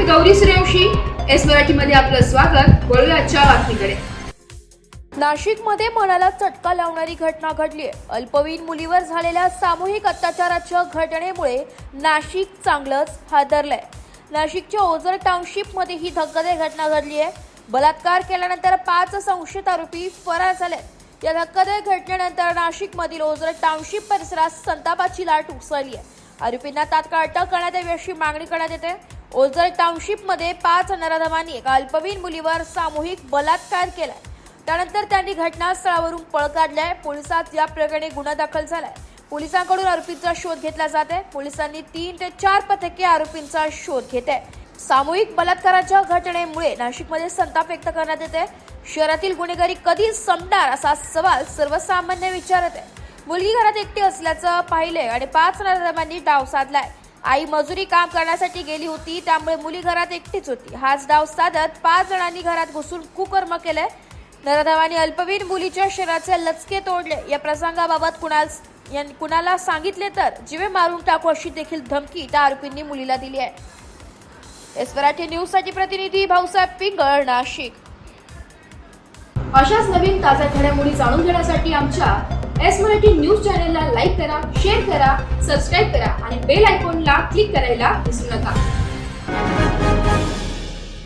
Gauri Suryavanshi, S मराठीमध्ये आपलं स्वागत। वळूया आजच्या बातमीकडे। नाशिकमध्ये मनाला चटका लावणारी घटना घडली आहे। अल्पवयीन मुलीवर झालेल्या सामूहिक अत्याचाराच्या घटनेमुळे नाशिक चांगलंच हादरलंय। नाशिकच्या ओझर टाउनशिपमध्ये ही धक्कादायक घटना घडली आहे। बलात्कार केल्यानंतर 5 संशयित आरोपी फरार झाले। या धक्कादायक घटनेनंतर नाशिकमधील ओझर टाउनशिप परिसरात संतापाची लाट उसळली आहे। आरोपींना तात्काळ अटक करण्यात यावी अशी मागणी करण्यात येते। ओझर टाउनशिपमध्ये 5 नराधमांनी एका अल्पवयीन मुलीवर सामूहिक बलात्कार केलाय। त्यानंतर त्यांनी घटनास्थळावरून पळ काढलाय। पोलिसात या प्रकरणी गुन्हा दाखल झालाय। पोलिसांकडून आरोपींचा शोध घेतला जात आहे। पोलिसांनी 3 ते 4 पथके आरोपींचा शोध घेत आहे। सामूहिक बलात्काराच्या घटनेमुळे नाशिकमध्ये संताप व्यक्त करण्यात येते। शहरातील गुन्हेगारी कधी संपणार असा सवाल सर्वसामान्य विचारत आहे। मुलगी घरात एकटी असल्याचं पाहिले आणि 5 नराधमांनी डाव साधलाय। आई मजुरी काम करण्यासाठी गेली होती, त्यामुळे मुली घरात एकटीच होती। हाच डाव साधत 5 जणांनी घरात घुसून कुकर्म केले। नराधमांनी अल्पवयीन मुलीच्या शरीराचे लचके तोडले। या प्रसंगाबाबत कुणाला सांगितले तर जीवे मारून टाकू अशी देखील धमकी त्या आरोपींनी मुलीला दिली आहे। एस मराठी न्यूज साठी प्रतिनिधी भाऊसाहेब पिंगळ, नाशिक। अशाच नवीन ताज्या घडामोडी जाणून घेण्यासाठी आमच्या एस मराठी न्यूज चॅनलला लाईक करा, शेअर करा, सबस्क्राईब करा आणि बेल आयकॉनला क्लिक करायला विसरू नका।